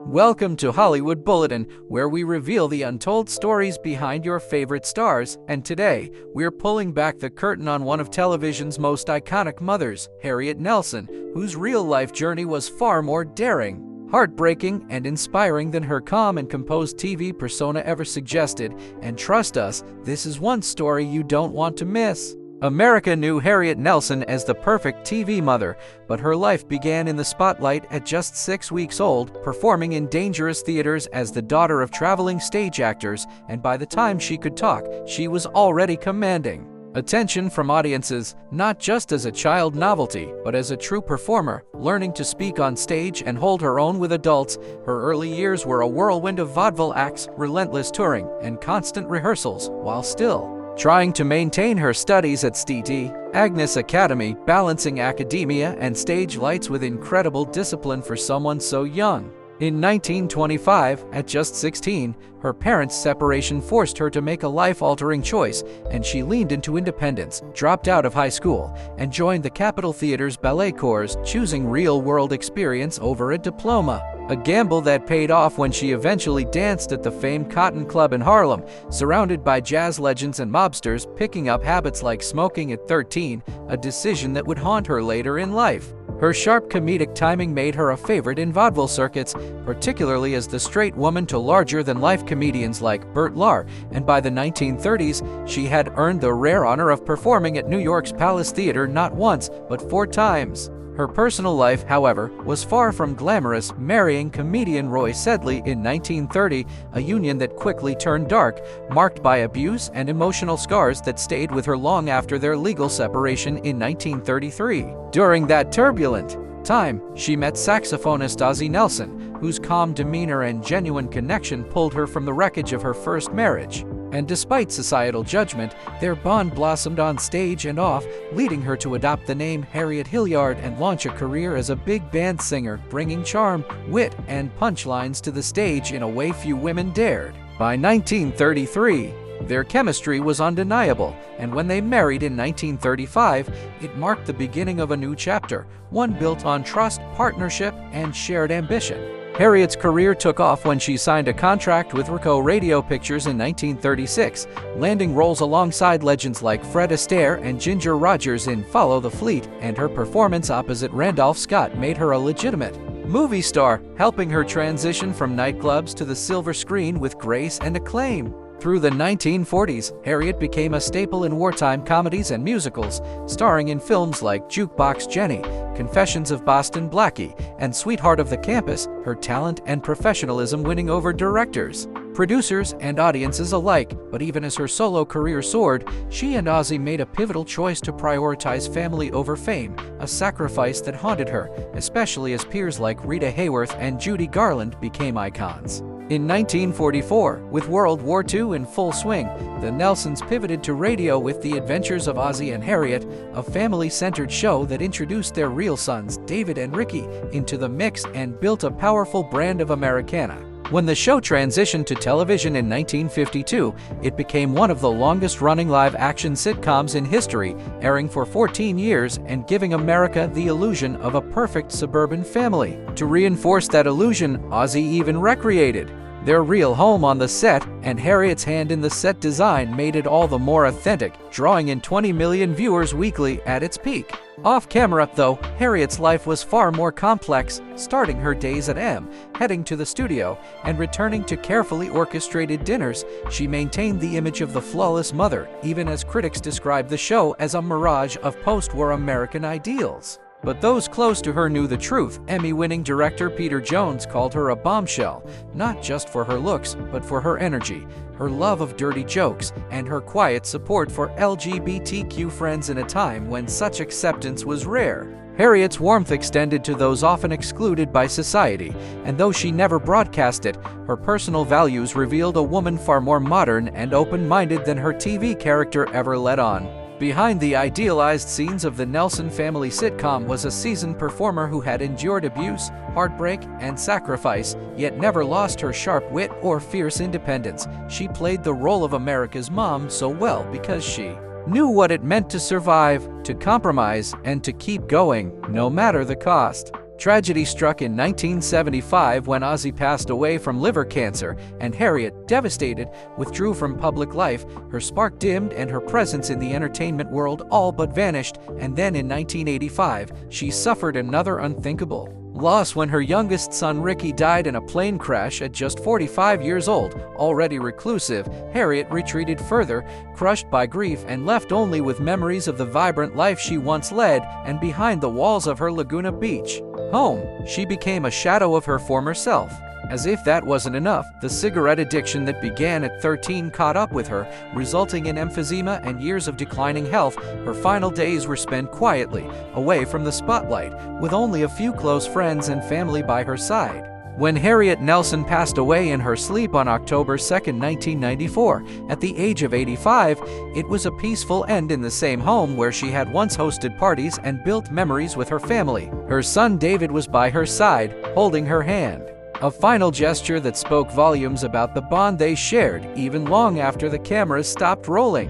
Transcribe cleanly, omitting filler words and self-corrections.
Welcome to Hollywood Bulletin, where we reveal the untold stories behind your favorite stars. And today, we're pulling back the curtain on one of television's most iconic mothers, Harriet Nelson, whose real-life journey was far more daring, heartbreaking, and inspiring than her calm and composed TV persona ever suggested. And trust us, this is one story you don't want to miss. America knew Harriet Nelson as the perfect TV mother, but her life began in the spotlight at just 6 weeks old, performing in dangerous theaters as the daughter of traveling stage actors, and by the time she could talk, she was already commanding attention from audiences, not just as a child novelty, but as a true performer, learning to speak on stage and hold her own with adults. Her early years were a whirlwind of vaudeville acts, relentless touring, and constant rehearsals, while still trying to maintain her studies at St. Agnes Academy, balancing academia and stage lights with incredible discipline for someone so young. In 1925, at just 16, her parents' separation forced her to make a life-altering choice, and she leaned into independence, dropped out of high school, and joined the Capitol Theater's ballet corps, choosing real-world experience over a diploma. A gamble that paid off when she eventually danced at the famed Cotton Club in Harlem, surrounded by jazz legends and mobsters, picking up habits like smoking at 13, a decision that would haunt her later in life. Her sharp comedic timing made her a favorite in vaudeville circuits, particularly as the straight woman to larger-than-life comedians like Bert Lahr, and by the 1930s, she had earned the rare honor of performing at New York's Palace Theater not once, but 4 times. Her personal life, however, was far from glamorous, marrying comedian Roy Sedley in 1930, a union that quickly turned dark, marked by abuse and emotional scars that stayed with her long after their legal separation in 1933. During that turbulent time, she met saxophonist Ozzie Nelson, whose calm demeanor and genuine connection pulled her from the wreckage of her first marriage. And despite societal judgment, their bond blossomed on stage and off, leading her to adopt the name Harriet Hilliard and launch a career as a big band singer, bringing charm, wit, and punchlines to the stage in a way few women dared. By 1933, their chemistry was undeniable, and when they married in 1935, it marked the beginning of a new chapter, one built on trust, partnership, and shared ambition. Harriet's career took off when she signed a contract with Rico Radio Pictures in 1936, landing roles alongside legends like Fred Astaire and Ginger Rogers in Follow the Fleet, and her performance opposite Randolph Scott made her a legitimate movie star, helping her transition from nightclubs to the silver screen with grace and acclaim. Through the 1940s, Harriet became a staple in wartime comedies and musicals, starring in films like Jukebox Jenny, Confessions of Boston Blackie, and Sweetheart of the Campus, her talent and professionalism winning over directors, producers, and audiences alike. But even as her solo career soared, she and Ozzie made a pivotal choice to prioritize family over fame, a sacrifice that haunted her, especially as peers like Rita Hayworth and Judy Garland became icons. In 1944, with World War II in full swing, the Nelsons pivoted to radio with The Adventures of Ozzie and Harriet, a family-centered show that introduced their real sons, David and Ricky, into the mix and built a powerful brand of Americana. When the show transitioned to television in 1952, it became one of the longest-running live-action sitcoms in history, airing for 14 years and giving America the illusion of a perfect suburban family. To reinforce that illusion, Ozzie even recreated their real home on the set, and Harriet's hand in the set design made it all the more authentic, drawing in 20 million viewers weekly at its peak. Off-camera, though, Harriet's life was far more complex, starting her days at M, heading to the studio, and returning to carefully orchestrated dinners. She maintained the image of the flawless mother, even as critics described the show as a mirage of post-war American ideals. But those close to her knew the truth. Emmy-winning director Peter Jones called her a bombshell, not just for her looks, but for her energy, her love of dirty jokes, and her quiet support for LGBTQ friends in a time when such acceptance was rare. Harriet's warmth extended to those often excluded by society, and though she never broadcast it, her personal values revealed a woman far more modern and open-minded than her TV character ever let on. Behind the idealized scenes of the Nelson family sitcom was a seasoned performer who had endured abuse, heartbreak, and sacrifice, yet never lost her sharp wit or fierce independence. She played the role of America's mom so well because she knew what it meant to survive, to compromise, and to keep going, no matter the cost. Tragedy struck in 1975 when Ozzy passed away from liver cancer, and Harriet, devastated, withdrew from public life. Her spark dimmed and her presence in the entertainment world all but vanished, and then in 1985, she suffered another unthinkable loss when her youngest son Ricky died in a plane crash at just 45 years old. Already reclusive, Harriet retreated further, crushed by grief and left only with memories of the vibrant life she once led, and behind the walls of her Laguna Beach home, she became a shadow of her former self. As if that wasn't enough, the cigarette addiction that began at 13 caught up with her, resulting in emphysema and years of declining health. Her final days were spent quietly, away from the spotlight, with only a few close friends and family by her side. When Harriet Nelson passed away in her sleep on October 2, 1994, at the age of 85, it was a peaceful end in the same home where she had once hosted parties and built memories with her family. Her son David was by her side, holding her hand. A final gesture that spoke volumes about the bond they shared, even long after the cameras stopped rolling.